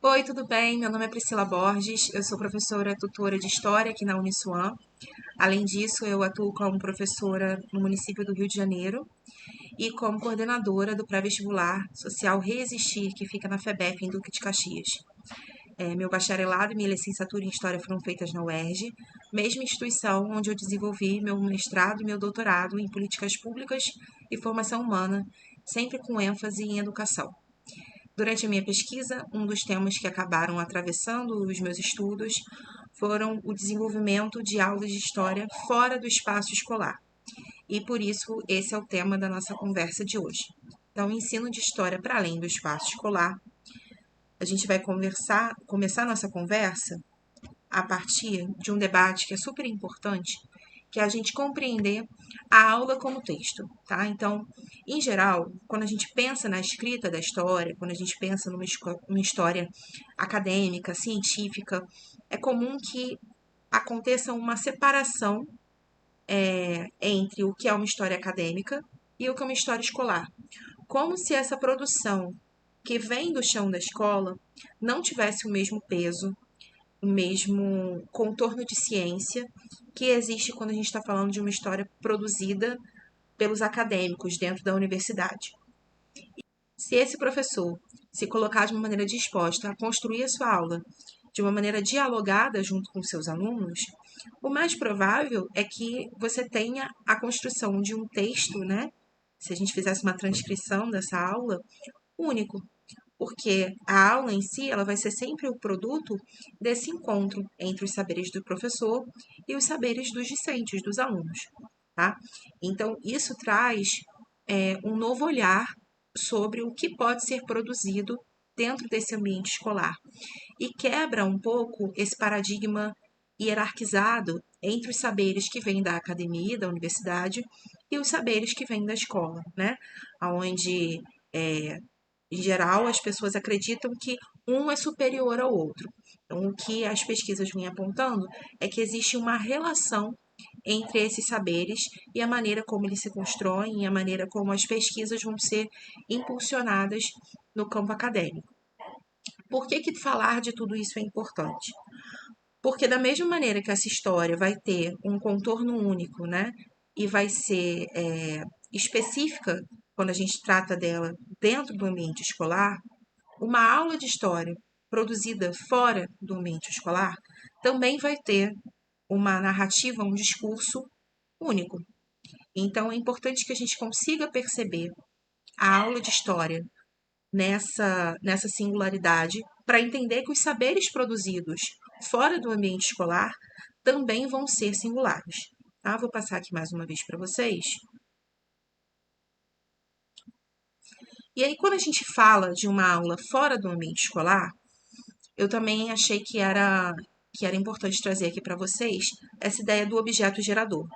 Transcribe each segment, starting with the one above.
Oi, tudo bem? Meu nome é Priscila Borges, eu sou professora tutora de História aqui na Uniswan. Além disso, eu atuo como professora no município do Rio de Janeiro e como coordenadora do pré-vestibular Social Reexistir, que fica na FEBEP, em Duque de Caxias. Meu bacharelado e minha licenciatura em História foram feitas na UERJ, mesma instituição onde eu desenvolvi meu mestrado e meu doutorado em Políticas Públicas e Formação Humana, sempre com ênfase em educação. Durante a minha pesquisa, um dos temas que acabaram atravessando os meus estudos foram o desenvolvimento de aulas de história fora do espaço escolar. E por isso esse é o tema da nossa conversa de hoje. Então, ensino de história para além do espaço escolar. A gente vai começar a nossa conversa a partir de um debate que é super importante, que é a gente compreender a aula como texto, tá? Então, em geral, quando a gente pensa na escrita da história, quando a gente pensa numa história acadêmica, científica, é comum que aconteça uma separação entre o que é uma história acadêmica e o que é uma história escolar. Como se essa produção que vem do chão da escola não tivesse o mesmo peso, o mesmo contorno de ciência que existe quando a gente está falando de uma história produzida pelos acadêmicos dentro da universidade. Se esse professor se colocar de uma maneira disposta a construir a sua aula de uma maneira dialogada junto com seus alunos, o mais provável é que você tenha a construção de um texto, né? Se a gente fizesse uma transcrição dessa aula, único, porque a aula em si ela vai ser sempre o produto desse encontro entre os saberes do professor e os saberes dos discentes, dos alunos, tá? Então, isso traz um novo olhar sobre o que pode ser produzido dentro desse ambiente escolar e quebra um pouco esse paradigma hierarquizado entre os saberes que vêm da academia, da universidade, e os saberes que vêm da escola, né? Onde em geral, as pessoas acreditam que um é superior ao outro. Então, o que as pesquisas vêm apontando é que existe uma relação entre esses saberes e a maneira como eles se constroem e a maneira como as pesquisas vão ser impulsionadas no campo acadêmico. Por que falar de tudo isso é importante? Porque da mesma maneira que essa história vai ter um contorno único, né, e vai ser específica quando a gente trata dela dentro do ambiente escolar, uma aula de história produzida fora do ambiente escolar também vai ter uma narrativa, um discurso único. Então é importante que a gente consiga perceber a aula de história nessa singularidade para entender que os saberes produzidos fora do ambiente escolar também vão ser singulares. Tá? Vou passar aqui mais uma vez para vocês. E aí, quando a gente fala de uma aula fora do ambiente escolar, eu também achei que era importante trazer aqui para vocês essa ideia do objeto gerador.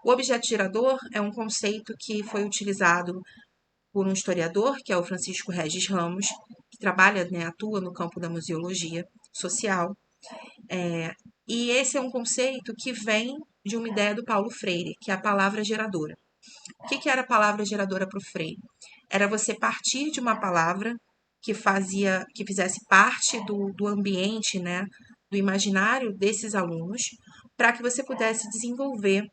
O objeto gerador é um conceito que foi utilizado por um historiador, que é o Francisco Regis Ramos, que trabalha, né, atua no campo da museologia social. E esse é um conceito que vem de uma ideia do Paulo Freire, que é a palavra geradora. O que era a palavra geradora para o Freire? Era você partir de uma palavra que fizesse parte do ambiente, né, do imaginário desses alunos, para que você pudesse desenvolver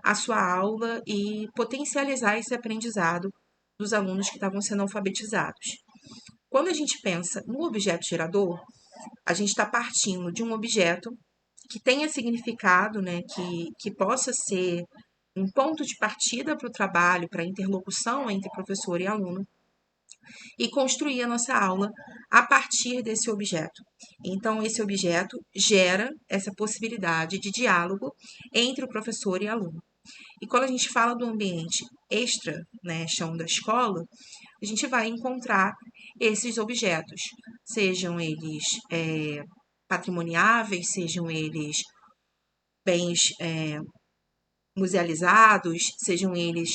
a sua aula e potencializar esse aprendizado dos alunos que estavam sendo alfabetizados. Quando a gente pensa no objeto gerador, a gente está partindo de um objeto que tenha significado, né, que possa ser um ponto de partida para o trabalho, para a interlocução entre professor e aluno, e construir a nossa aula a partir desse objeto. Então, esse objeto gera essa possibilidade de diálogo entre o professor e aluno. E quando a gente fala do ambiente extra, né, chão da escola, a gente vai encontrar esses objetos, sejam eles patrimoniáveis, sejam eles bens musealizados, sejam eles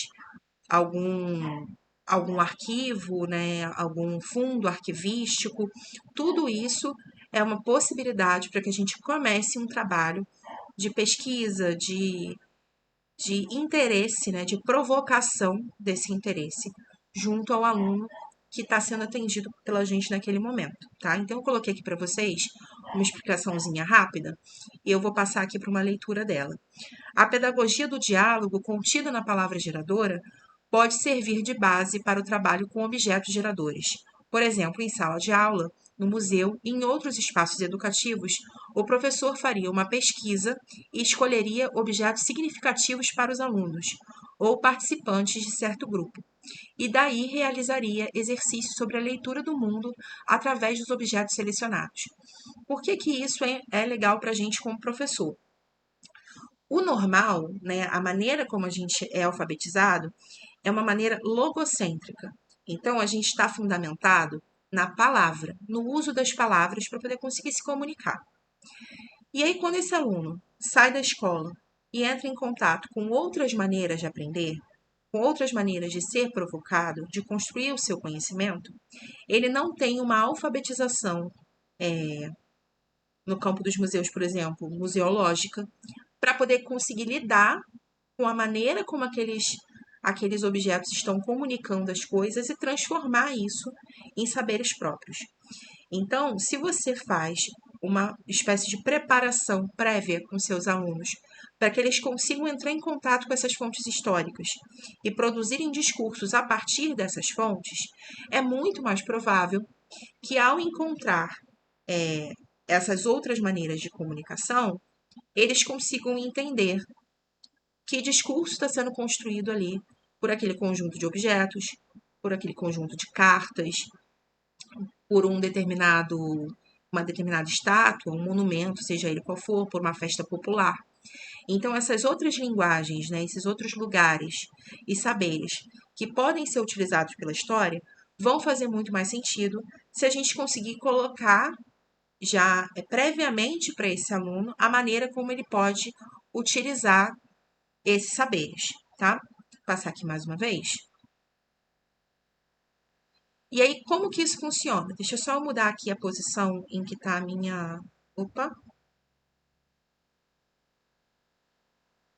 algum algum arquivo, né, algum fundo arquivístico, tudo isso é uma possibilidade para que a gente comece um trabalho de pesquisa, de interesse, né, de provocação desse interesse junto ao aluno que está sendo atendido pela gente naquele momento, tá? Então, eu coloquei aqui para vocês uma explicaçãozinha rápida e eu vou passar aqui para uma leitura dela. A pedagogia do diálogo contida na palavra geradora pode servir de base para o trabalho com objetos geradores. Por exemplo, em sala de aula, no museu e em outros espaços educativos, o professor faria uma pesquisa e escolheria objetos significativos para os alunos ou participantes de certo grupo, e daí realizaria exercícios sobre a leitura do mundo através dos objetos selecionados. Por que isso é legal para a gente como professor? O normal, né, a maneira como a gente é alfabetizado, é uma maneira logocêntrica. Então, a gente está fundamentado na palavra, no uso das palavras para poder conseguir se comunicar. E aí, quando esse aluno sai da escola e entra em contato com outras maneiras de aprender, com outras maneiras de ser provocado, de construir o seu conhecimento, ele não tem uma alfabetização no campo dos museus, por exemplo, museológica, para poder conseguir lidar com a maneira como aqueles objetos estão comunicando as coisas e transformar isso em saberes próprios. Então, se você faz uma espécie de preparação prévia com seus alunos para que eles consigam entrar em contato com essas fontes históricas e produzirem discursos a partir dessas fontes, é muito mais provável que, ao encontrar essas outras maneiras de comunicação, eles consigam entender que discurso está sendo construído ali por aquele conjunto de objetos, por aquele conjunto de cartas, por uma determinada estátua, um monumento, seja ele qual for, por uma festa popular. Então, essas outras linguagens, né, esses outros lugares e saberes que podem ser utilizados pela história vão fazer muito mais sentido se a gente conseguir colocar já previamente para esse aluno a maneira como ele pode utilizar esses saberes, tá? Vou passar aqui mais uma vez. E aí, como que isso funciona? Deixa eu só mudar aqui a posição em que está a minha... Opa!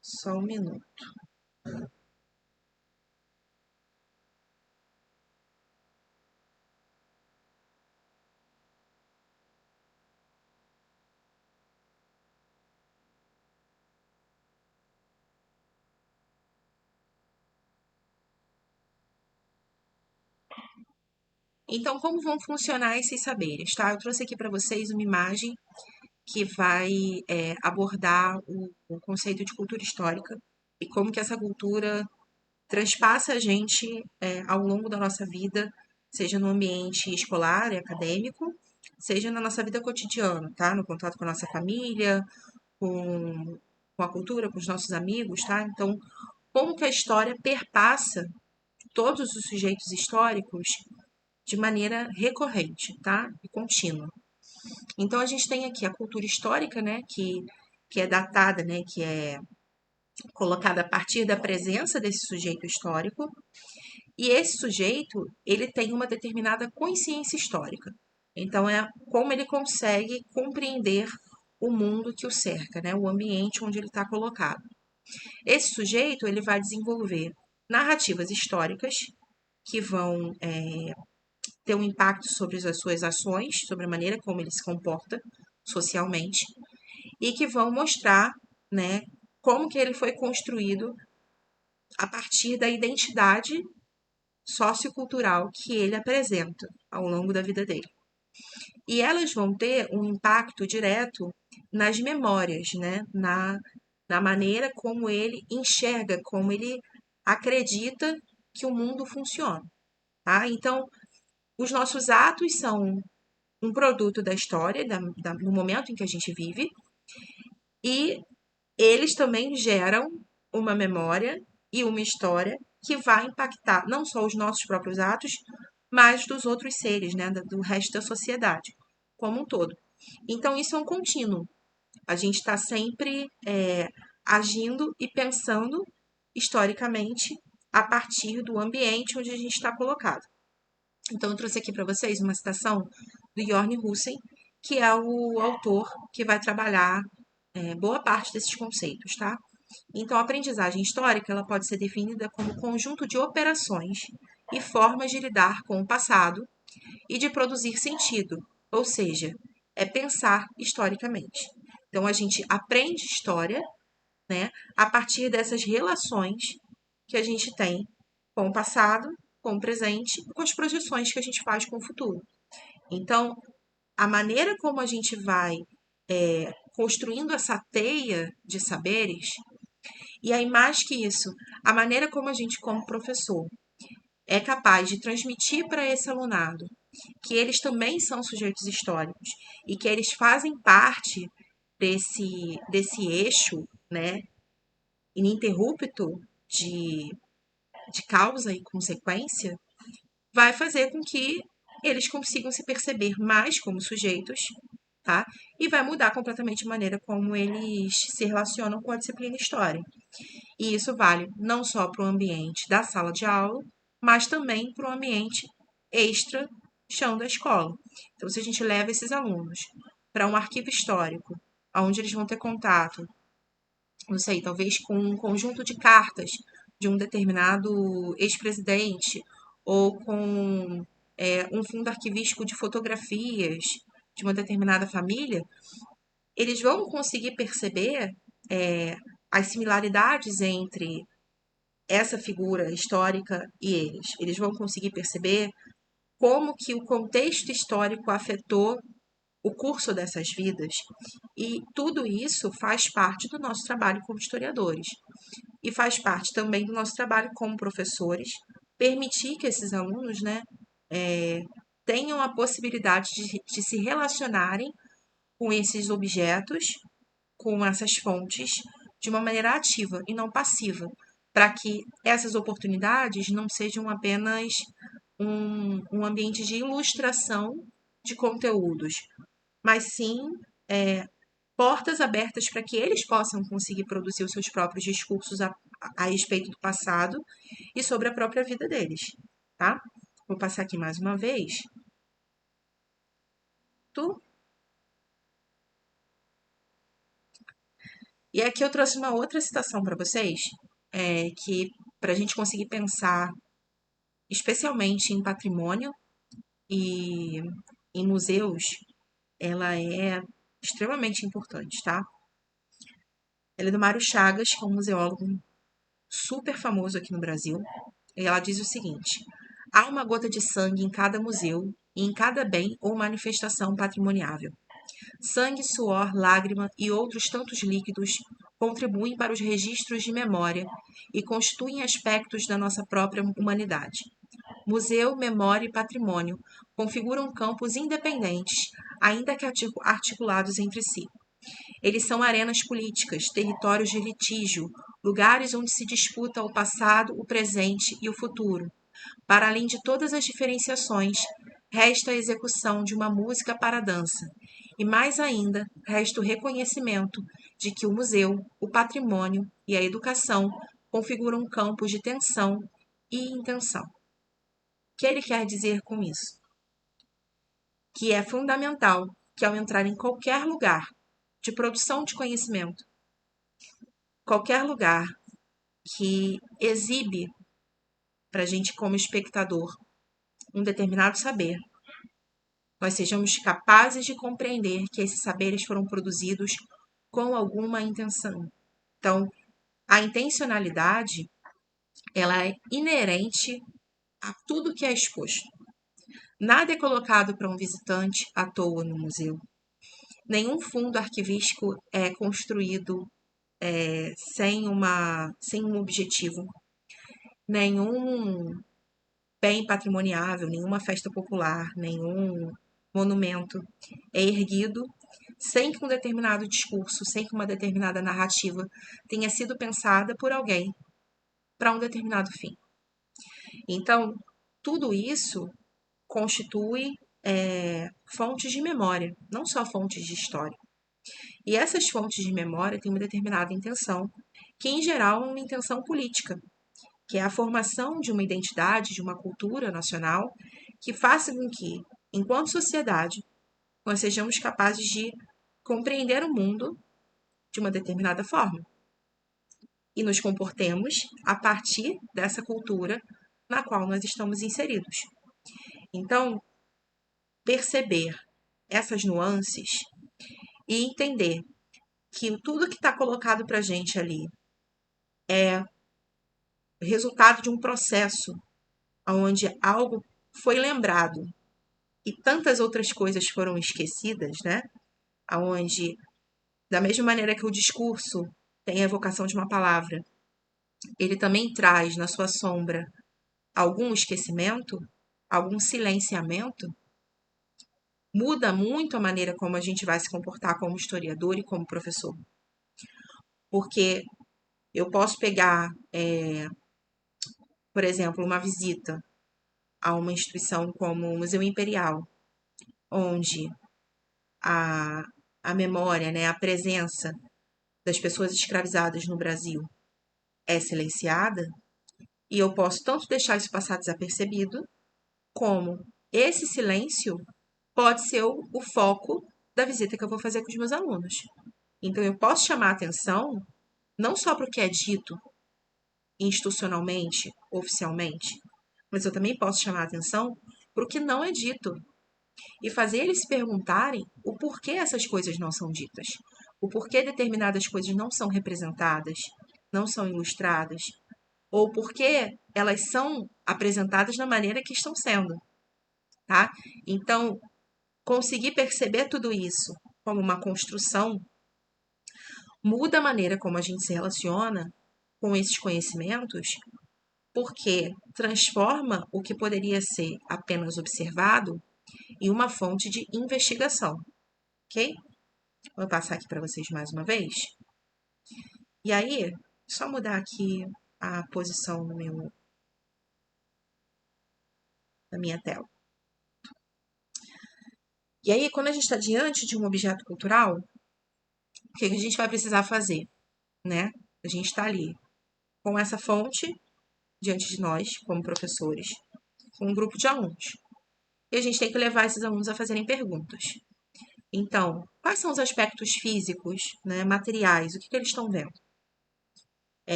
Só um minuto. Então, como vão funcionar esses saberes, tá? Eu trouxe aqui para vocês uma imagem que vai abordar o conceito de cultura histórica e como que essa cultura transpassa a gente ao longo da nossa vida, seja no ambiente escolar e acadêmico, seja na nossa vida cotidiana, tá? No contato com a nossa família, com a cultura, com os nossos amigos, tá? Então, como que a história perpassa todos os sujeitos históricos de maneira recorrente, tá? E contínua. Então, a gente tem aqui a cultura histórica, né? Que é datada, né? Que é colocada a partir da presença desse sujeito histórico. E esse sujeito, ele tem uma determinada consciência histórica. Então, é como ele consegue compreender o mundo que o cerca, né? O ambiente onde ele está colocado. Esse sujeito, ele vai desenvolver narrativas históricas que vão ter um impacto sobre as suas ações, sobre a maneira como ele se comporta socialmente, e que vão mostrar, né, como que ele foi construído a partir da identidade sociocultural que ele apresenta ao longo da vida dele. E elas vão ter um impacto direto nas memórias, né, na maneira como ele enxerga, como ele acredita que o mundo funciona, tá? Então, os nossos atos são um produto da história, do momento em que a gente vive, e eles também geram uma memória e uma história que vai impactar não só os nossos próprios atos, mas dos outros seres, né, do resto da sociedade como um todo. Então, isso é um contínuo. A gente está sempre agindo e pensando historicamente a partir do ambiente onde a gente está colocado. Então, eu trouxe aqui para vocês uma citação do Jorn Hussen, que é o autor que vai trabalhar boa parte desses conceitos, tá? Então, a aprendizagem histórica ela pode ser definida como conjunto de operações e formas de lidar com o passado e de produzir sentido, ou seja, é pensar historicamente. Então a gente aprende história, né, a partir dessas relações que a gente tem com o passado, com o presente e com as projeções que a gente faz com o futuro. Então, a maneira como a gente vai construindo essa teia de saberes, e aí mais que isso, a maneira como a gente, como professor, é capaz de transmitir para esse alunado que eles também são sujeitos históricos e que eles fazem parte desse eixo, né, ininterrupto de, de causa e consequência, vai fazer com que eles consigam se perceber mais como sujeitos, tá? E vai mudar completamente a maneira como eles se relacionam com a disciplina História. E isso vale não só para o ambiente da sala de aula, mas também para o ambiente extra chão da escola. Então, se a gente leva esses alunos para um arquivo histórico, onde eles vão ter contato, não sei, talvez com um conjunto de cartas de um determinado ex-presidente, ou com um fundo arquivístico de fotografias de uma determinada família, eles vão conseguir perceber as similaridades entre essa figura histórica e eles. Eles vão conseguir perceber como que o contexto histórico afetou o curso dessas vidas. E tudo isso faz parte do nosso trabalho como historiadores. E faz parte também do nosso trabalho como professores, permitir que esses alunos, né, tenham a possibilidade de se relacionarem com esses objetos, com essas fontes, de uma maneira ativa e não passiva, para que essas oportunidades não sejam apenas um ambiente de ilustração de conteúdos, mas sim portas abertas para que eles possam conseguir produzir os seus próprios discursos a respeito do passado e sobre a própria vida deles, tá? Vou passar aqui mais uma vez. Tu? E aqui eu trouxe uma outra citação para vocês, que para a gente conseguir pensar especialmente em patrimônio e em museus, ela é extremamente importante, tá? Ela é do Mário Chagas, que é um museólogo super famoso aqui no Brasil. E ela diz o seguinte: há uma gota de sangue em cada museu e em cada bem ou manifestação patrimoniável. Sangue, suor, lágrima e outros tantos líquidos contribuem para os registros de memória e constituem aspectos da nossa própria humanidade. Museu, memória e patrimônio configuram campos independentes, ainda que articulados entre si. Eles são arenas políticas, territórios de litígio, lugares onde se disputa o passado, o presente e o futuro. Para além de todas as diferenciações, resta a execução de uma música para a dança. E mais ainda, resta o reconhecimento de que o museu, o patrimônio e a educação configuram campos de tensão e intenção. O que ele quer dizer com isso? Que é fundamental que ao entrar em qualquer lugar de produção de conhecimento, qualquer lugar que exibe para a gente, como espectador, um determinado saber, nós sejamos capazes de compreender que esses saberes foram produzidos com alguma intenção. Então, a intencionalidade, ela é inerente a tudo que é exposto. Nada é colocado para um visitante à toa no museu. Nenhum fundo arquivístico é construído sem um objetivo. Nenhum bem patrimoniável, nenhuma festa popular, nenhum monumento é erguido sem que um determinado discurso, sem que uma determinada narrativa tenha sido pensada por alguém para um determinado fim. Então, tudo isso constitui fontes de memória, não só fontes de história. E essas fontes de memória têm uma determinada intenção, que em geral é uma intenção política, que é a formação de uma identidade, de uma cultura nacional, que faça com que, enquanto sociedade, nós sejamos capazes de compreender o mundo de uma determinada forma e nos comportemos a partir dessa cultura na qual nós estamos inseridos. Então, perceber essas nuances e entender que tudo que está colocado para a gente ali é resultado de um processo onde algo foi lembrado e tantas outras coisas foram esquecidas, né? Onde, da mesma maneira que o discurso tem a evocação de uma palavra, ele também traz na sua sombra algum esquecimento, algum silenciamento, muda muito a maneira como a gente vai se comportar como historiador e como professor. Porque eu posso pegar, por exemplo, uma visita a uma instituição como o Museu Imperial, onde a, a memória, né, a presença das pessoas escravizadas no Brasil é silenciada, e eu posso tanto deixar isso passar desapercebido, como esse silêncio pode ser o foco da visita que eu vou fazer com os meus alunos. Então, eu posso chamar a atenção não só para o que é dito institucionalmente, oficialmente, mas eu também posso chamar a atenção para o que não é dito e fazer eles se perguntarem o porquê essas coisas não são ditas, o porquê determinadas coisas não são representadas, não são ilustradas, ou porquê elas são apresentadas da maneira que estão sendo, tá? Então, conseguir perceber tudo isso como uma construção muda a maneira como a gente se relaciona com esses conhecimentos, porque transforma o que poderia ser apenas observado em uma fonte de investigação, ok? Vou passar aqui para vocês mais uma vez. E aí, só mudar aqui a posição na minha tela. E aí, quando a gente está diante de um objeto cultural, o que a gente vai precisar fazer, né? A gente está ali com essa fonte diante de nós, como professores, com um grupo de alunos. E a gente tem que levar esses alunos a fazerem perguntas. Então, quais são os aspectos físicos, né, materiais? O que eles estão vendo?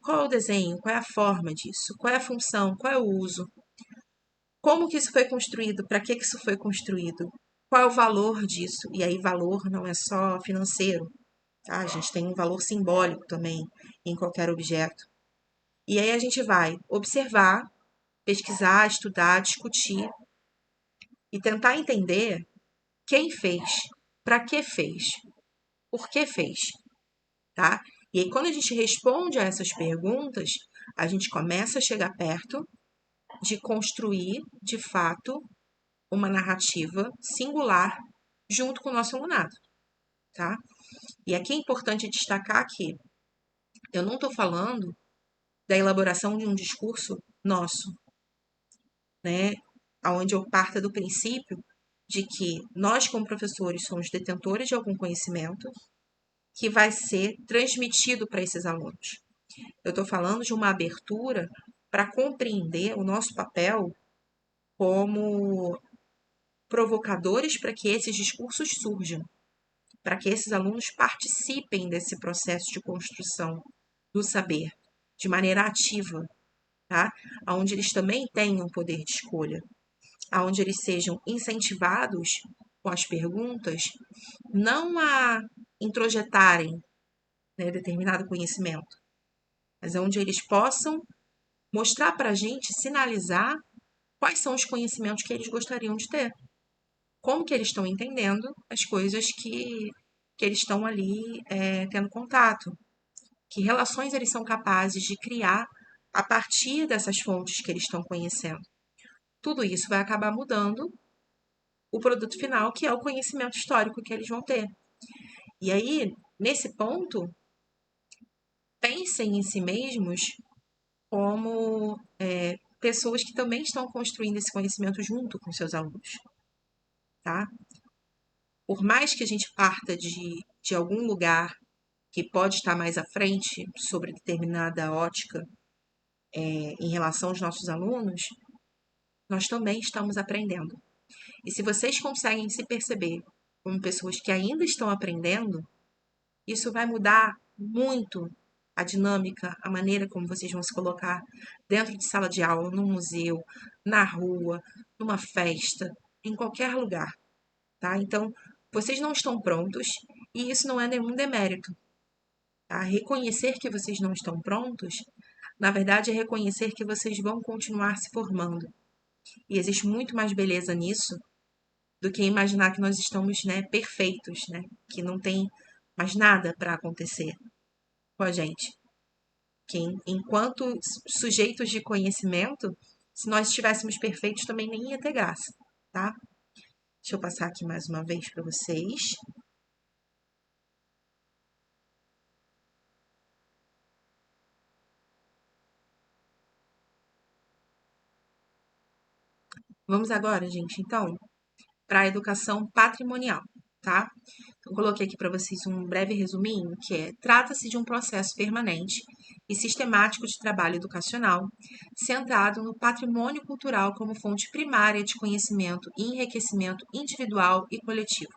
Qual é o desenho? Qual é a forma disso? Qual é a função? Qual é o uso? Como que isso foi construído? Para que isso foi construído? Qual é o valor disso? E aí, valor não é só financeiro, tá? A gente tem um valor simbólico também em qualquer objeto. E aí a gente vai observar, pesquisar, estudar, discutir e tentar entender quem fez, para que fez, por que fez, tá? E aí, quando a gente responde a essas perguntas, a gente começa a chegar perto de construir, de fato, uma narrativa singular junto com o nosso alunado, tá? E aqui é importante destacar que eu não estou falando da elaboração de um discurso nosso, né? Onde eu parta do princípio de que nós, como professores, somos detentores de algum conhecimento que vai ser transmitido para esses alunos. Eu estou falando de uma abertura para compreender o nosso papel como provocadores para que esses discursos surjam, para que esses alunos participem desse processo de construção do saber de maneira ativa, tá? Onde eles também tenham poder de escolha, onde eles sejam incentivados com as perguntas, não a introjetarem, né, determinado conhecimento, mas onde eles possam mostrar para a gente, sinalizar quais são os conhecimentos que eles gostariam de ter, como que eles estão entendendo as coisas que eles estão ali tendo contato, que relações eles são capazes de criar a partir dessas fontes que eles estão conhecendo. Tudo isso vai acabar mudando o produto final, que é o conhecimento histórico que eles vão ter. E aí, nesse ponto, pensem em si mesmos como pessoas que também estão construindo esse conhecimento junto com seus alunos, tá? Por mais que a gente parta de algum lugar que pode estar mais à frente sobre determinada ótica em relação aos nossos alunos, nós também estamos aprendendo. E se vocês conseguem se perceber como pessoas que ainda estão aprendendo, isso vai mudar muito a dinâmica, a maneira como vocês vão se colocar dentro de sala de aula, no museu, na rua, numa festa, em qualquer lugar, tá? Então, vocês não estão prontos e isso não é nenhum demérito, tá? Reconhecer que vocês não estão prontos, na verdade, é reconhecer que vocês vão continuar se formando. E existe muito mais beleza nisso do que imaginar que nós estamos, né, perfeitos, né? Que não tem mais nada para acontecer com a gente. Que enquanto sujeitos de conhecimento, se nós estivéssemos perfeitos, também nem ia ter graça, tá? Deixa eu passar aqui mais uma vez para vocês. Vamos agora, gente, então, para a educação patrimonial, tá? Então, coloquei aqui para vocês um breve resuminho, que é: trata-se de um processo permanente e sistemático de trabalho educacional, centrado no patrimônio cultural como fonte primária de conhecimento e enriquecimento individual e coletivo.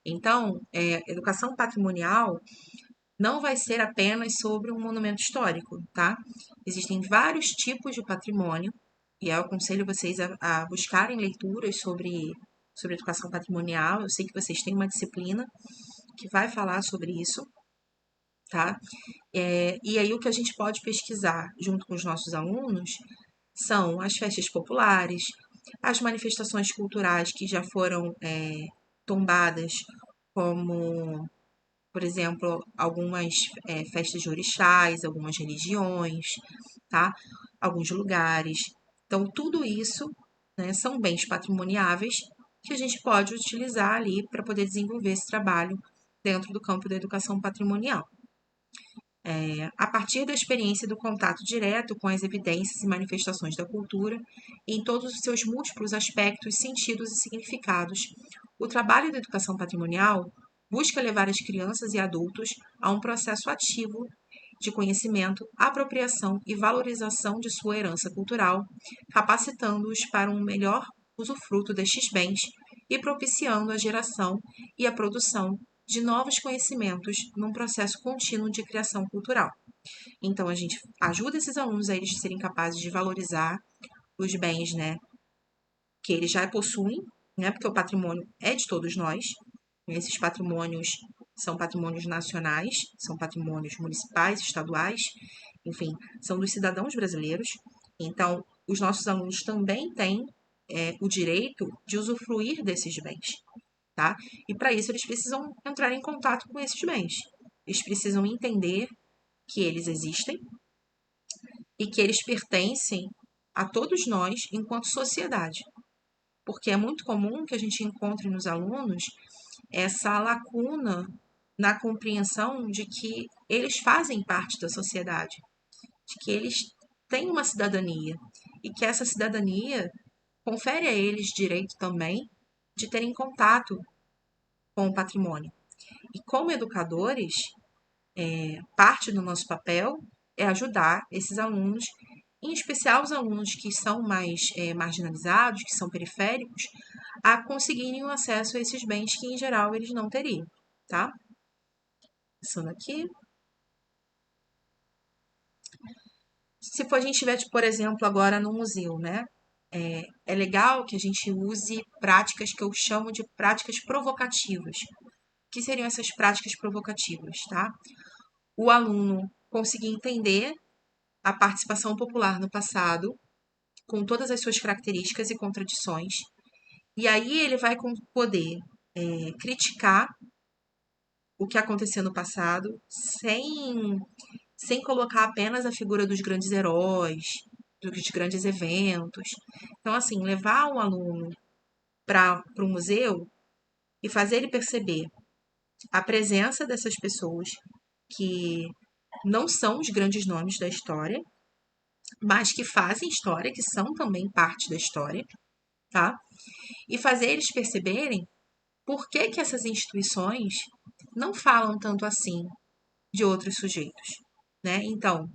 Então, educação patrimonial não vai ser apenas sobre um monumento histórico, tá? Existem vários tipos de patrimônio, e eu aconselho vocês a buscarem leituras sobre educação patrimonial. Eu sei que vocês têm uma disciplina que vai falar sobre isso, tá? E aí o que a gente pode pesquisar junto com os nossos alunos são as festas populares, as manifestações culturais que já foram tombadas como, por exemplo, algumas festas de orixás, algumas religiões, tá? Alguns lugares. Então, tudo isso, né, são bens patrimoniáveis que a gente pode utilizar ali para poder desenvolver esse trabalho dentro do campo da educação patrimonial. A partir da experiência do contato direto com as evidências e manifestações da cultura, em todos os seus múltiplos aspectos, sentidos e significados, o trabalho da educação patrimonial busca levar as crianças e adultos a um processo ativo de conhecimento, apropriação e valorização de sua herança cultural, capacitando-os para um melhor usufruto destes bens e propiciando a geração e a produção de novos conhecimentos num processo contínuo de criação cultural. Então, a gente ajuda esses alunos a eles serem capazes de valorizar os bens, né, que eles já possuem, né, porque o patrimônio é de todos nós. Esses patrimônios são patrimônios nacionais, são patrimônios municipais, estaduais, enfim, são dos cidadãos brasileiros. Então, os nossos alunos também têm o direito de usufruir desses bens, tá? E para isso eles precisam entrar em contato com esses bens. Eles precisam entender que eles existem e que eles pertencem a todos nós enquanto sociedade. Porque é muito comum que a gente encontre nos alunos essa lacuna na compreensão de que eles fazem parte da sociedade, de que eles têm uma cidadania e que essa cidadania confere a eles direito também de terem contato com o patrimônio. E como educadores, parte do nosso papel é ajudar esses alunos, em especial os alunos que são mais marginalizados, que são periféricos, a conseguirem o acesso a esses bens que, em geral, eles não teriam, tá? Passando aqui. Se a gente estiver, por exemplo, agora no museu, né? É legal que a gente use práticas que eu chamo de práticas provocativas. O que seriam essas práticas provocativas, tá? O aluno conseguir entender a participação popular no passado, com todas as suas características e contradições, e aí ele vai poder criticar o que aconteceu no passado sem colocar apenas a figura dos grandes heróis, dos grandes eventos. Então, assim, levar um aluno para o museu e fazer ele perceber a presença dessas pessoas que não são os grandes nomes da história, mas que fazem história, que são também parte da história, tá? E fazer eles perceberem por que, que essas instituições não falam tanto assim de outros sujeitos, né? Então,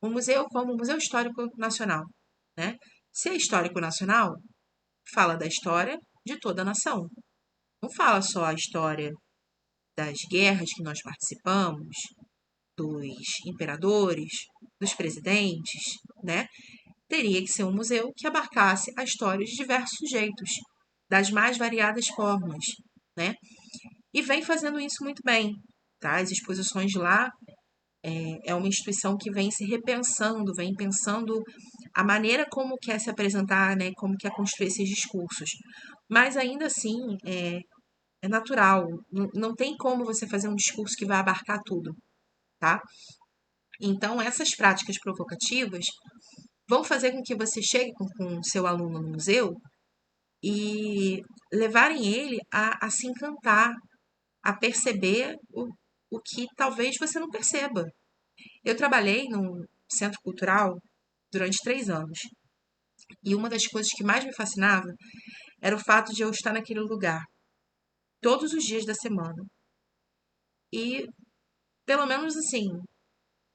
o museu como o Museu Histórico Nacional, né? Se é histórico nacional, fala da história de toda a nação. Não fala só a história das guerras que nós participamos, dos imperadores, dos presidentes, né? Teria que ser um museu que abarcasse a história de diversos sujeitos, das mais variadas formas, né? E vem fazendo isso muito bem, tá? As exposições lá é uma instituição que vem se repensando, vem pensando a maneira como quer se apresentar, né? Como quer construir esses discursos. Mas ainda assim, é natural, não tem como você fazer um discurso que vai abarcar tudo, tá? Então, essas práticas provocativas vão fazer com que você chegue com o seu aluno no museu e levarem ele a se encantar, a perceber o que talvez você não perceba. Eu trabalhei num centro cultural durante 3 anos e uma das coisas que mais me fascinava era o fato de eu estar naquele lugar todos os dias da semana e, pelo menos assim,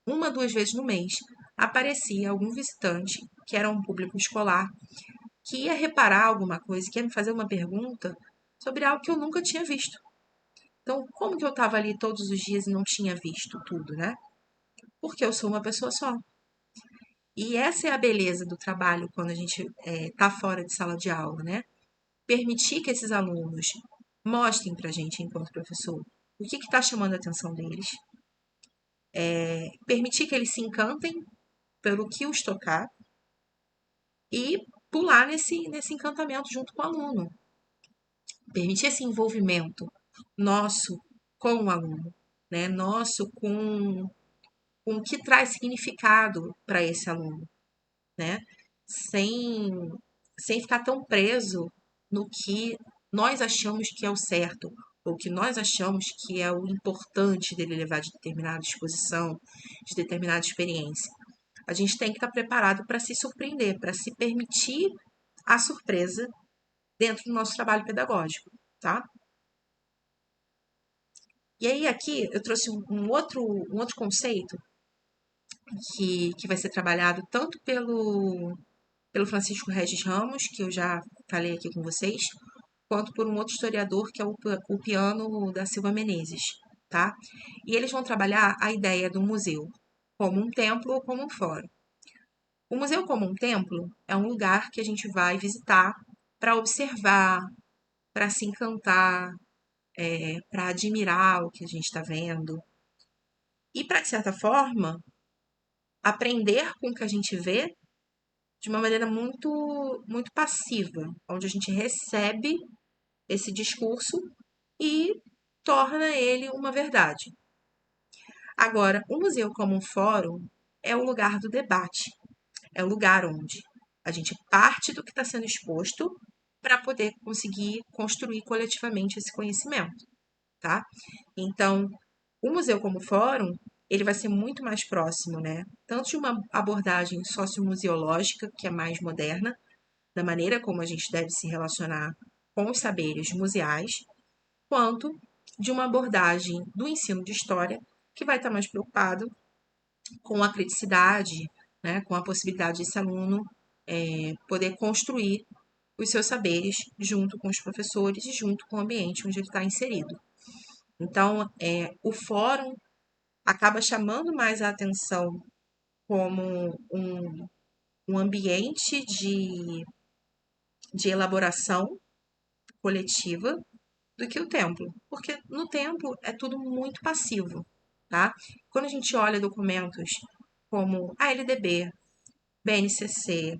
uma, duas vezes no mês, aparecia algum visitante que era um público escolar que ia reparar alguma coisa, que ia me fazer uma pergunta sobre algo que eu nunca tinha visto. Então, como que eu estava ali todos os dias e não tinha visto tudo, né? Porque eu sou uma pessoa só. E essa é a beleza do trabalho quando a gente está fora de sala de aula, né? Permitir que esses alunos mostrem para a gente, enquanto professor, o que está chamando a atenção deles, permitir que eles se encantem pelo que os tocar e pular nesse encantamento junto com o aluno. Permitir esse envolvimento nosso com o aluno, né? Nosso com o que traz significado para esse aluno, né? Sem, sem ficar tão preso no que nós achamos que é o certo, ou que nós achamos que é o importante dele levar de determinada exposição, de determinada experiência. A gente tem que estar preparado para se surpreender, para se permitir a surpresa dentro do nosso trabalho pedagógico, tá? E aí aqui eu trouxe um outro conceito que vai ser trabalhado tanto pelo Francisco Regis Ramos, que eu já falei aqui com vocês, quanto por um outro historiador, que é o Piano da Silva Menezes, tá? E eles vão trabalhar a ideia do museu como um templo ou como um fórum. O museu como um templo é um lugar que a gente vai visitar para observar, para se encantar, para admirar o que a gente está vendo. E para, de certa forma, aprender com o que a gente vê de uma maneira muito passiva, onde a gente recebe esse discurso e torna ele uma verdade. Agora, o museu como um fórum é o lugar do debate, é o lugar onde a gente parte do que está sendo exposto para poder conseguir construir coletivamente esse conhecimento, tá? Então, o museu como fórum, ele vai ser muito mais próximo, né? Tanto de uma abordagem sociomuseológica, que é mais moderna, da maneira como a gente deve se relacionar com os saberes museais, quanto de uma abordagem do ensino de história, que vai estar mais preocupado com a criticidade, né? Com a possibilidade desse aluno poder construir os seus saberes junto com os professores e junto com o ambiente onde ele está inserido. Então, o fórum acaba chamando mais a atenção como um ambiente de elaboração coletiva do que o templo, porque no templo é tudo muito passivo, tá? Quando a gente olha documentos como a LDB, BNCC,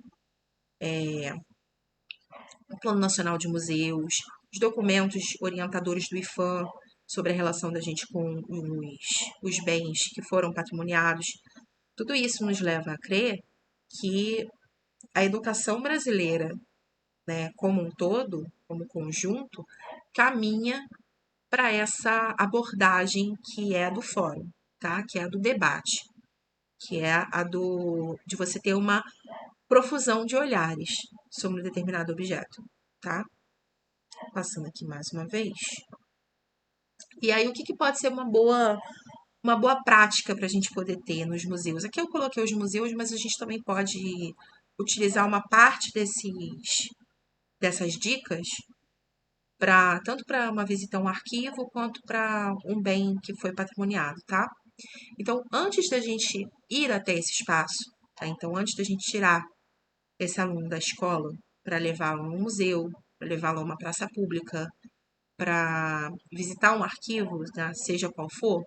o Plano Nacional de Museus, os documentos orientadores do IFAM sobre a relação da gente com os bens que foram patrimoniados, tudo isso nos leva a crer que a educação brasileira, né, como um todo, como conjunto, caminha para essa abordagem que é a do fórum, tá? Que é a do debate, que é a de você ter uma profusão de olhares sobre um determinado objeto, tá? Passando aqui mais uma vez. E aí, o que pode ser uma boa prática para a gente poder ter nos museus? Aqui eu coloquei os museus, mas a gente também pode utilizar uma parte dessas dicas tanto para uma visita a um arquivo quanto para um bem que foi patrimoniado, tá? Então, antes da gente ir até esse espaço, tá? Então, antes da gente tirar esse aluno da escola para levá-lo a um museu, para levá-lo a uma praça pública, para visitar um arquivo, né, seja qual for,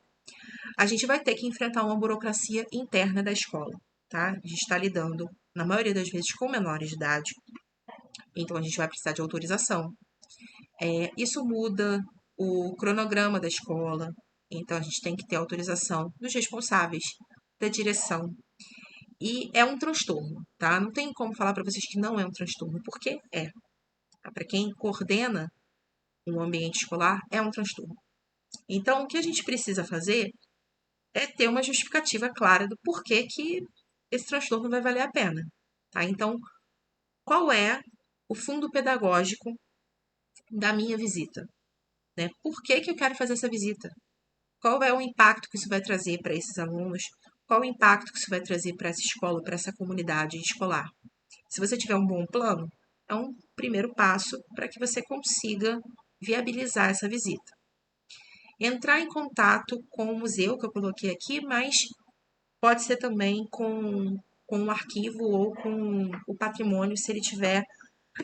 a gente vai ter que enfrentar uma burocracia interna da escola, tá? A gente está lidando, na maioria das vezes, com menores de idade, então a gente vai precisar de autorização. Isso muda o cronograma da escola, então a gente tem que ter autorização dos responsáveis, da direção. E é um transtorno, tá? Não tem como falar para vocês que não é um transtorno, porque é. Para quem coordena um ambiente escolar, é um transtorno. Então, o que a gente precisa fazer é ter uma justificativa clara do porquê que esse transtorno vai valer a pena, tá? Então, qual é o fundo pedagógico da minha visita, né? Por que que eu quero fazer essa visita? Qual é o impacto que isso vai trazer para esses alunos? Qual o impacto que isso vai trazer para essa escola, para essa comunidade escolar? Se você tiver um bom plano, é um primeiro passo para que você consiga viabilizar essa visita. Entrar em contato com o museu que eu coloquei aqui, mas pode ser também com o arquivo ou com o patrimônio, se ele tiver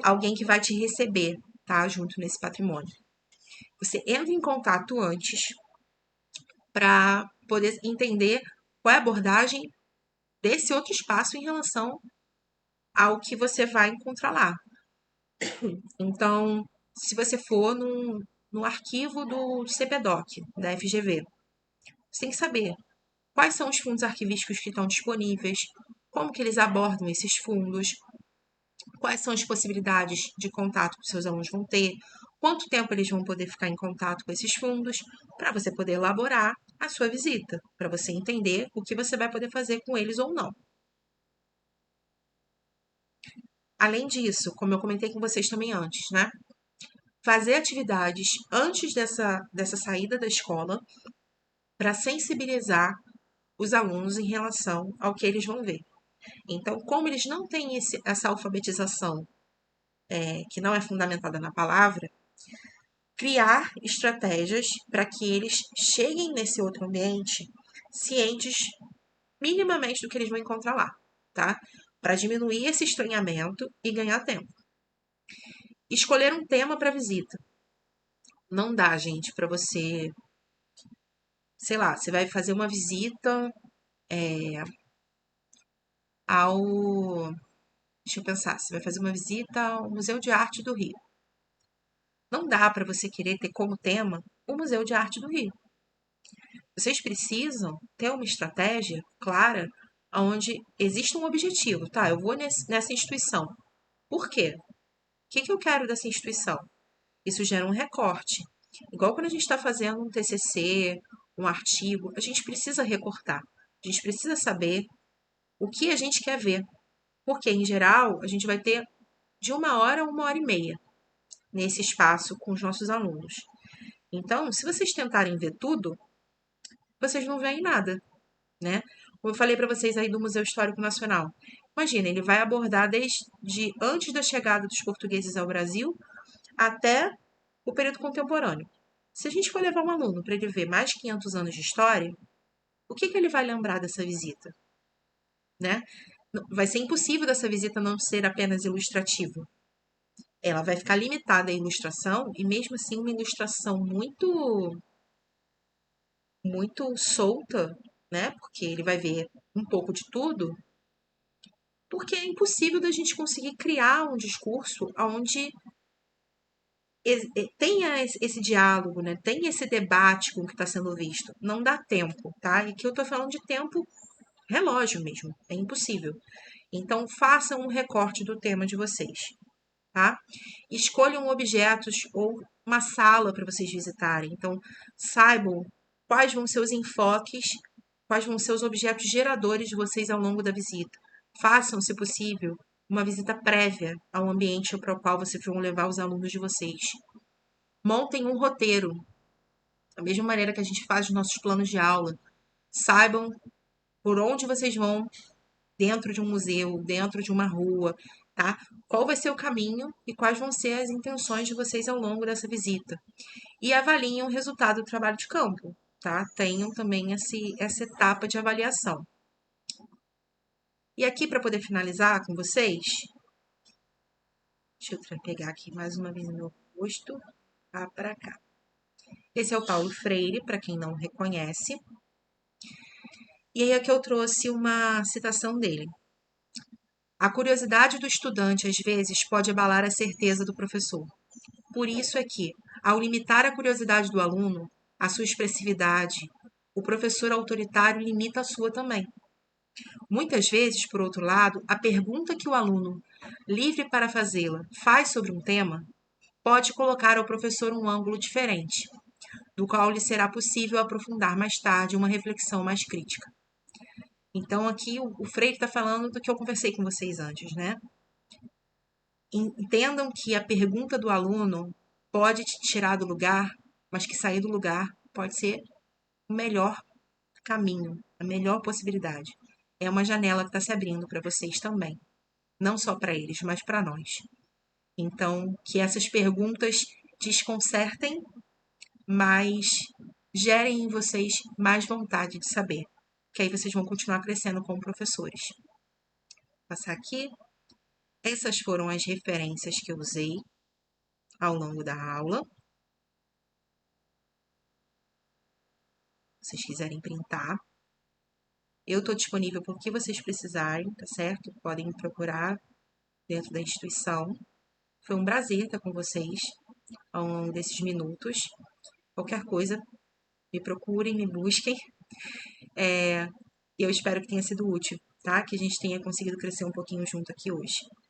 alguém que vai te receber, tá? Junto nesse patrimônio. Você entra em contato antes para poder entender qual é a abordagem desse outro espaço em relação ao que você vai encontrar lá. Então, se você for no arquivo do CPDOC, da FGV, você tem que saber quais são os fundos arquivísticos que estão disponíveis, como que eles abordam esses fundos, quais são as possibilidades de contato que os seus alunos vão ter, quanto tempo eles vão poder ficar em contato com esses fundos, para você poder elaborar a sua visita, para você entender o que você vai poder fazer com eles ou não. Além disso, como eu comentei com vocês também antes, né? Fazer atividades antes dessa saída da escola para sensibilizar os alunos em relação ao que eles vão ver. Então, como eles não têm essa alfabetização que não é fundamentada na palavra, criar estratégias para que eles cheguem nesse outro ambiente cientes minimamente do que eles vão encontrar lá, tá? Para diminuir esse estranhamento e ganhar tempo. Escolher um tema para visita. Não dá, gente, para você, sei lá, você vai fazer uma visita ao. Deixa eu pensar, você vai fazer uma visita ao Museu de Arte do Rio. Não dá para você querer ter como tema o Museu de Arte do Rio. Vocês precisam ter uma estratégia clara onde existe um objetivo, tá? Eu vou nessa instituição. Por quê? O que eu quero dessa instituição? Isso gera um recorte. Igual quando a gente está fazendo um TCC, um artigo, a gente precisa recortar. A gente precisa saber o que a gente quer ver. Porque, em geral, a gente vai ter de 1 hora a 1 hora e meia nesse espaço com os nossos alunos. Então, se vocês tentarem ver tudo, vocês não veem nada, né? Como eu falei para vocês aí do Museu Histórico Nacional. Imagina, ele vai abordar desde antes da chegada dos portugueses ao Brasil até o período contemporâneo. Se a gente for levar um aluno para ele ver mais de 500 anos de história, o que ele vai lembrar dessa visita, né? Vai ser impossível dessa visita não ser apenas ilustrativa. Ela vai ficar limitada à ilustração e mesmo assim uma ilustração muito solta, né? Porque ele vai ver um pouco de tudo, porque é impossível da gente conseguir criar um discurso onde tenha esse diálogo, né? Tenha esse debate com o que está sendo visto. Não dá tempo, tá? E que eu estou falando de tempo relógio mesmo, é impossível. Então façam um recorte do tema de vocês, tá? Escolham objetos ou uma sala para vocês visitarem. Então saibam quais vão ser os enfoques, quais vão ser os objetos geradores de vocês ao longo da visita. Façam, se possível, uma visita prévia ao ambiente para o qual vocês vão levar os alunos de vocês. Montem um roteiro, da mesma maneira que a gente faz os nossos planos de aula. Saibam por onde vocês vão dentro de um museu, dentro de uma rua, tá? Qual vai ser o caminho e quais vão ser as intenções de vocês ao longo dessa visita. E avaliem o resultado do trabalho de campo. tá? Tenham também essa etapa de avaliação. E aqui, para poder finalizar com vocês, deixa eu pegar aqui mais uma vez o meu rosto, para cá. Esse é o Paulo Freire, para quem não reconhece. E aí aqui eu trouxe uma citação dele. A curiosidade do estudante, às vezes, pode abalar a certeza do professor. Por isso é que, ao limitar a curiosidade do aluno, a sua expressividade, o professor autoritário limita a sua também. Muitas vezes, por outro lado, a pergunta que o aluno, livre para fazê-la, faz sobre um tema, pode colocar ao professor um ângulo diferente, do qual lhe será possível aprofundar mais tarde uma reflexão mais crítica. Então, aqui o Freire está falando do que eu conversei com vocês antes, né? Entendam que a pergunta do aluno pode te tirar do lugar, mas que sair do lugar pode ser o melhor caminho, a melhor possibilidade. É uma janela que está se abrindo para vocês também. Não só para eles, mas para nós. Então, que essas perguntas desconcertem, mas gerem em vocês mais vontade de saber. Que aí vocês vão continuar crescendo como professores. Vou passar aqui. Essas foram as referências que eu usei ao longo da aula. Se vocês quiserem printar. Eu estou disponível por que vocês precisarem, tá certo? Podem me procurar dentro da instituição. Foi um prazer estar com vocês ao longo desses minutos. Qualquer coisa, me procurem, me busquem. E eu espero que tenha sido útil, tá? Que a gente tenha conseguido crescer um pouquinho junto aqui hoje.